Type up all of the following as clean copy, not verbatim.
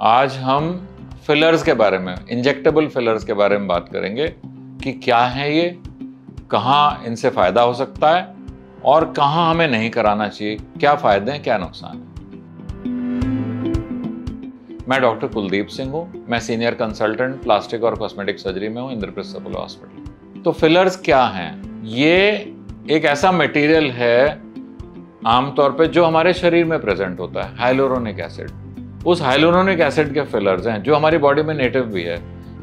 आज हम फिलर्स के बारे में, इंजेक्टेबल फिलर्स के बारे में बात करेंगे कि क्या है ये, कहाँ इनसे फ़ायदा हो सकता है और कहाँ हमें नहीं कराना चाहिए, क्या फ़ायदे हैं क्या नुकसान है। मैं डॉक्टर कुलदीप सिंह हूँ, मैं सीनियर कंसल्टेंट प्लास्टिक और कॉस्मेटिक सर्जरी में हूँ इंद्रप्रस्थ अपोलो हॉस्पिटल। तो फिलर्स क्या हैं? ये एक ऐसा मटेरियल है आमतौर पे जो हमारे शरीर में प्रेजेंट होता है, हाइलुरोनिक एसिड। उस हाइलुरोनिक एसिड के फिलर्स हैं जो हमारी बॉडी में नेटिव भी है,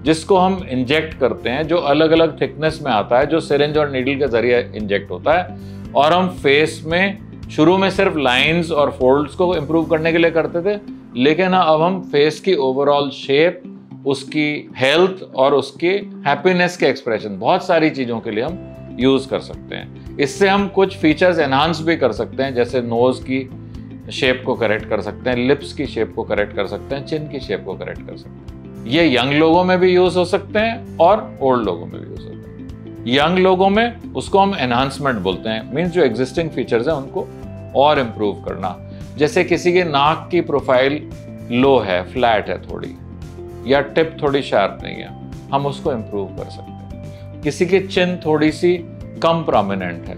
जिसको हम इंजेक्ट करते हैं, जो अलग अलग थिकनेस में आता है, जो सिरिंज और नीडल के जरिए इंजेक्ट होता है। और हम फेस में शुरू में सिर्फ लाइंस और फोल्ड्स को इम्प्रूव करने के लिए करते थे, लेकिन अब हम फेस की ओवरऑल शेप, उसकी हेल्थ और उसकी हैप्पीनेस के एक्सप्रेशन, बहुत सारी चीज़ों के लिए हम यूज कर सकते हैं। इससे हम कुछ फीचर्स एनहांस भी कर सकते हैं, जैसे नोज की शेप को करेक्ट कर सकते हैं, लिप्स की शेप को करेक्ट कर सकते हैं, चिन की शेप को करेक्ट कर सकते हैं। ये यंग लोगों में भी यूज हो सकते हैं और ओल्ड लोगों में भी यूज होते हैं। यंग लोगों में उसको हम एनहांसमेंट बोलते हैं, मीन्स जो एग्जिस्टिंग फीचर्स हैं उनको और इम्प्रूव करना। जैसे किसी के नाक की प्रोफाइल लो है, फ्लैट है थोड़ी, या टिप थोड़ी शार्प नहीं है, हम उसको इम्प्रूव कर सकते हैं। किसी की चिन थोड़ी सी कम प्रोमिनेंट है,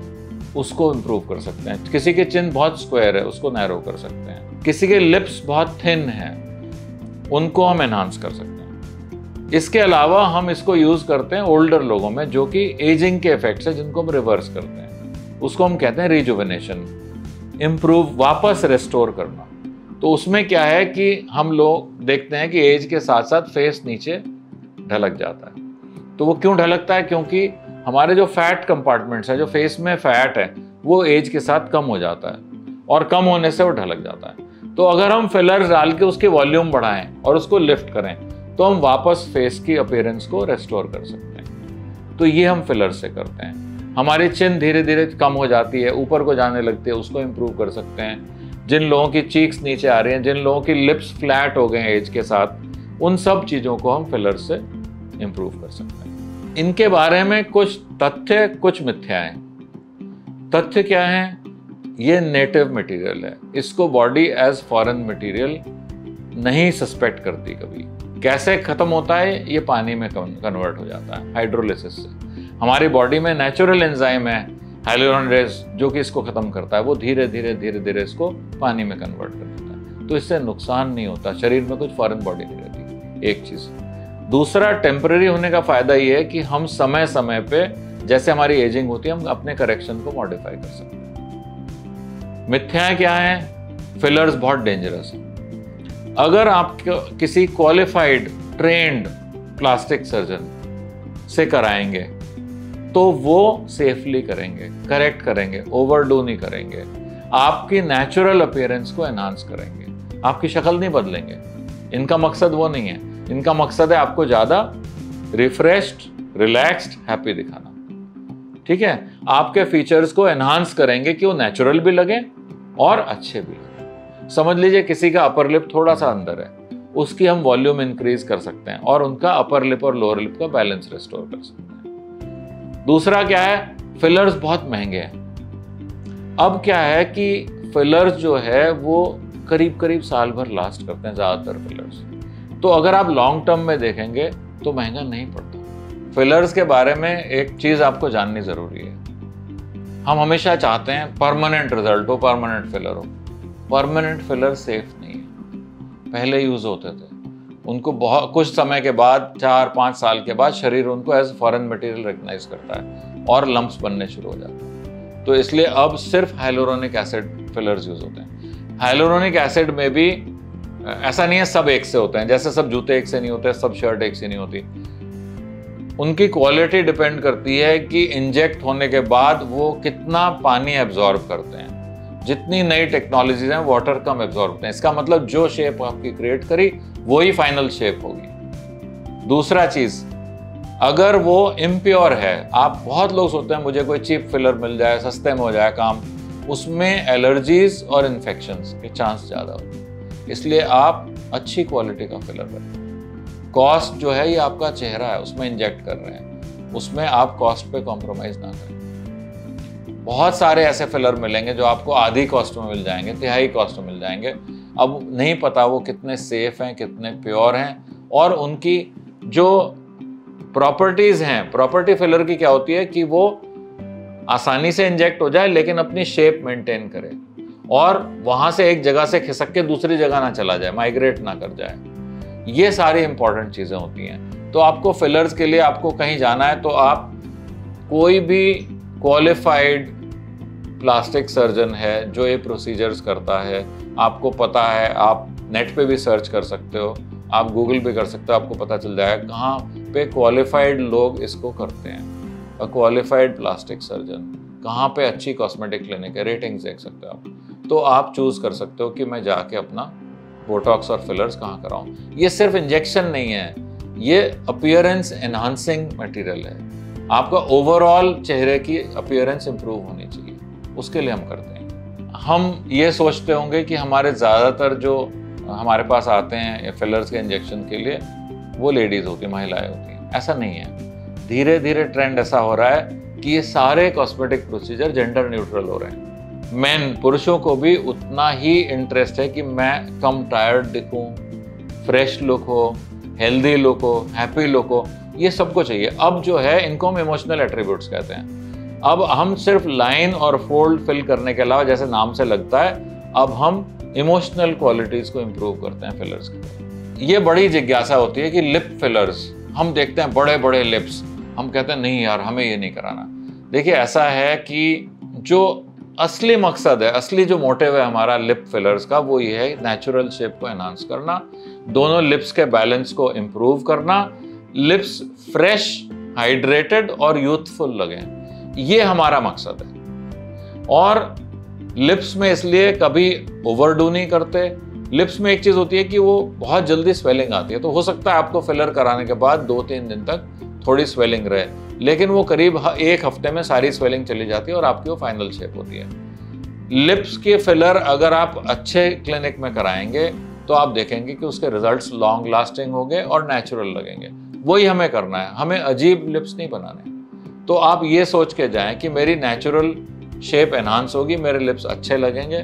उसको इम्प्रूव कर सकते हैं। किसी के चिन बहुत स्क्वायर है, उसको नैरो कर सकते हैं। किसी के लिप्स बहुत थिन है, उनको हम एनहांस कर सकते हैं। इसके अलावा हम इसको यूज करते हैं ओल्डर लोगों में, जो कि एजिंग के इफेक्ट्स है, जिनको हम रिवर्स करते हैं। उसको हम कहते हैं रिजुवेनेशन, इम्प्रूव, वापस रेस्टोर करना। तो उसमें क्या है कि हम लोग देखते हैं कि एज के साथ साथ फेस नीचे ढलक जाता है। तो वो क्यों ढलकता है? क्योंकि हमारे जो फैट कंपार्टमेंट्स है, जो फेस में फैट है, वो एज के साथ कम हो जाता है और कम होने से वो ढलक जाता है। तो अगर हम फिलर डाल के उसकी वॉल्यूम बढ़ाएं और उसको लिफ्ट करें, तो हम वापस फेस की अपीयरेंस को रेस्टोर कर सकते हैं। तो ये हम फिलर से करते हैं। हमारी चिन धीरे धीरे कम हो जाती है, ऊपर को जाने लगती है, उसको इम्प्रूव कर सकते हैं। जिन लोगों की चीक्स नीचे आ रही हैं, जिन लोगों की लिप्स फ्लैट हो गए हैं एज के साथ, उन सब चीज़ों को हम फिलर से इम्प्रूव कर सकते हैं। इनके बारे में कुछ तथ्य, कुछ मिथ्याएं। तथ्य क्या है? ये नेटिव मटेरियल है, इसको बॉडी एज फॉरेन मटेरियल नहीं सस्पेक्ट करती कभी। कैसे खत्म होता है? ये पानी में कन्वर्ट हो जाता है हाइड्रोलिसिस से। हमारी बॉडी में नेचुरल एंजाइम है हाइलुरोनिडेज, जो कि इसको खत्म करता है। वो धीरे धीरे धीरे धीरे इसको पानी में कन्वर्ट कर देता है। तो इससे नुकसान नहीं होता, शरीर में कुछ फॉरेन बॉडी नहीं रहती, एक चीज। दूसरा, टेम्पररी होने का फायदा ये है कि हम समय समय पे, जैसे हमारी एजिंग होती है, हम अपने करेक्शन को मॉडिफाई कर सकते हैं। मिथ्याएं क्या है? फिलर्स बहुत डेंजरस है। अगर आप किसी क्वालिफाइड ट्रेंड प्लास्टिक सर्जन से कराएंगे तो वो सेफली करेंगे, करेक्ट करेंगे, ओवरडू नहीं करेंगे, आपकी नेचुरल अपीयरेंस को एनहांस करेंगे, आपकी शक्ल नहीं बदलेंगे। इनका मकसद वो नहीं है। इनका मकसद है आपको ज्यादा रिफ्रेश्ड, रिलैक्स्ड, हैप्पी दिखाना। ठीक है? आपके फीचर्स को एनहांस करेंगे कि वो नेचुरल भी लगे और अच्छे भी लगे। समझ लीजिए किसी का अपर लिप थोड़ा सा अंदर है, उसकी हम वॉल्यूम इंक्रीज कर सकते हैं और उनका अपर लिप और लोअर लिप का बैलेंस रिस्टोर कर सकते हैं। दूसरा क्या है? फिलर्स बहुत महंगे हैं। अब क्या है कि फिलर्स जो है वो करीब करीब साल भर लास्ट करते हैं ज्यादातर फिलर्स। तो अगर आप लॉन्ग टर्म में देखेंगे तो महंगा नहीं पड़ता। फिलर्स के बारे में एक चीज आपको जाननी जरूरी है। हम हमेशा चाहते हैं परमानेंट रिजल्ट हो, परमानेंट फिलर हो। परमानेंट फिलर सेफ नहीं है। पहले यूज होते थे, उनको बहुत कुछ समय के बाद, 4-5 साल के बाद, शरीर उनको एज फॉरेन मटेरियल रिकग्नाइज करता है और लम्प्स बनने शुरू हो जाते हैं। तो इसलिए अब सिर्फ हाइलुरोनिक एसिड फिलर्स यूज होते हैं। हाइलुरोनिक एसिड में भी ऐसा नहीं है सब एक से होते हैं, जैसे सब जूते एक से नहीं होते, सब शर्ट एक से नहीं होती। उनकी क्वालिटी डिपेंड करती है कि इंजेक्ट होने के बाद वो कितना पानी एब्जॉर्ब करते हैं। जितनी नई टेक्नोलॉजीज हैं, वाटर कम एब्जॉर्ब करते हैं। इसका मतलब जो शेप आपकी क्रिएट करी वही फाइनल शेप होगी। दूसरा चीज, अगर वो इम्प्योर है, आप बहुत लोग सोचते हैं मुझे कोई चीप फिलर मिल जाए, सस्ते में हो जाए काम, उसमें एलर्जीज और इन्फेक्शंस के चांस ज्यादा होते हैं। इसलिए आप अच्छी क्वालिटी का फिलर रखें। कॉस्ट जो है ये आपका चेहरा है, उसमें इंजेक्ट कर रहे हैं, उसमें आप कॉस्ट पे कॉम्प्रोमाइज ना करें। बहुत सारे ऐसे फिलर मिलेंगे जो आपको आधी कॉस्ट में मिल जाएंगे, तिहाई कॉस्ट में मिल जाएंगे। अब नहीं पता वो कितने सेफ हैं, कितने प्योर हैं, और उनकी जो प्रॉपर्टीज हैं, प्रॉपर्टी फिलर की क्या होती है कि वो आसानी से इंजेक्ट हो जाए लेकिन अपनी शेप मेंटेन करे और वहां से एक जगह से खिसक के दूसरी जगह ना चला जाए, माइग्रेट ना कर जाए। ये सारी इंपॉर्टेंट चीजें होती हैं। तो आपको फिलर्स के लिए आपको कहीं जाना है तो आप कोई भी क्वालिफाइड प्लास्टिक सर्जन है जो ये प्रोसीजर्स करता है, आपको पता है, आप नेट पे भी सर्च कर सकते हो, आप गूगल पे कर सकते हो, आपको पता चल जाएगा कहाँ पे क्वालिफाइड लोग इसको करते हैं। अ क्वालिफाइड प्लास्टिक सर्जन, कहाँ पे अच्छी कॉस्मेटिक क्लिनिक है, रेटिंग्स देख सकते हो आप। तो आप चूज़ कर सकते हो कि मैं जाके अपना बोटॉक्स और फिलर्स कहाँ कराऊँ। ये सिर्फ इंजेक्शन नहीं है, ये अपीयरेंस एनहांसिंग मटेरियल है। आपका ओवरऑल चेहरे की अपीयरेंस इंप्रूव होनी चाहिए, उसके लिए हम करते हैं। हम ये सोचते होंगे कि हमारे ज़्यादातर जो हमारे पास आते हैं फिलर्स के इंजेक्शन के लिए वो लेडीज़ होती हैं, महिलाएं होती हैं। ऐसा नहीं है। धीरे धीरे ट्रेंड ऐसा हो रहा है कि ये सारे कॉस्मेटिक प्रोसीजर जेंडर न्यूट्रल हो रहे हैं। मेन, पुरुषों को भी उतना ही इंटरेस्ट है कि मैं कम टायर्ड दिखूं, फ्रेश लुक हो, हेल्दी लुक हो, हैप्पी लुक हो, ये सबको चाहिए। अब जो है इनको हम इमोशनल एट्रीब्यूट्स कहते हैं। अब हम सिर्फ लाइन और फोल्ड फिल करने के अलावा, जैसे नाम से लगता है, अब हम इमोशनल क्वालिटीज को इम्प्रूव करते हैं फिलर्स के। ये बड़ी जिज्ञासा होती है कि लिप फिलर्स, हम देखते हैं बड़े बड़े लिप्स, हम कहते हैं नहीं यार हमें ये नहीं कराना। देखिए ऐसा है कि जो असली मकसद है, असली जो मोटिव है हमारा लिप फिलर्स का, वो ये है नेचुरल शेप को एनहांस करना, दोनों लिप्स के बैलेंस को इम्प्रूव करना, लिप्स फ्रेश, हाइड्रेटेड और यूथफुल लगें, ये हमारा मकसद है। और लिप्स में इसलिए कभी ओवरडू नहीं करते। लिप्स में एक चीज होती है कि वो बहुत जल्दी स्वेलिंग आती है, तो हो सकता है आपको फिलर कराने के बाद 2-3 दिन तक थोड़ी स्वेलिंग रहे, लेकिन वो करीब 1 हफ्ते में सारी स्वेलिंग चली जाती है और आपकी वो फाइनल शेप होती है। लिप्स के फिलर अगर आप अच्छे क्लिनिक में कराएंगे तो आप देखेंगे कि उसके रिजल्ट्स लॉन्ग लास्टिंग होंगे और नेचुरल लगेंगे। वही हमें करना है, हमें अजीब लिप्स नहीं बनाने। तो आप ये सोच के जाएं कि मेरी नेचुरल शेप एनहांस होगी, मेरे लिप्स अच्छे लगेंगे,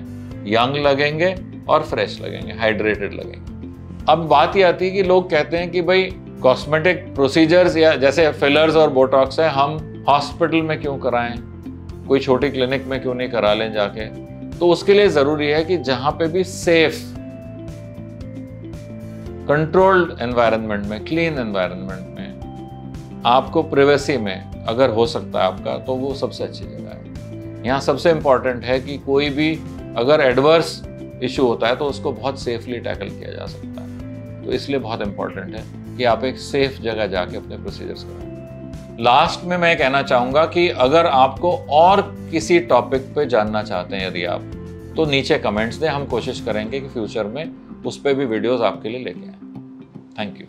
यंग लगेंगे और फ्रेश लगेंगे, हाइड्रेटेड लगेंगे। अब बात ये आती है कि लोग कहते हैं कि भाई कॉस्मेटिक प्रोसीजर्स या जैसे फिलर्स और बोटॉक्स है, हम हॉस्पिटल में क्यों कराएं, कोई छोटी क्लिनिक में क्यों नहीं करा लें जाके। तो उसके लिए जरूरी है कि जहां पे भी सेफ, कंट्रोल्ड एनवायरनमेंट में, क्लीन एनवायरनमेंट में, आपको प्राइवेसी में अगर हो सकता है आपका, तो वो सबसे अच्छी जगह है। यहाँ सबसे इंपॉर्टेंट है कि कोई भी अगर एडवर्स इशू होता है तो उसको बहुत सेफली टैकल किया जा सकता है। तो इसलिए बहुत इंपॉर्टेंट है कि आप एक सेफ जगह जाके अपने प्रोसीजर्स कराएं। लास्ट में मैं कहना चाहूँगा कि अगर आपको और किसी टॉपिक पे जानना चाहते हैं यदि आप, तो नीचे कमेंट्स दें, हम कोशिश करेंगे कि फ्यूचर में उस पर भी वीडियोज़ आपके लिए लेके आएँ। Thank you.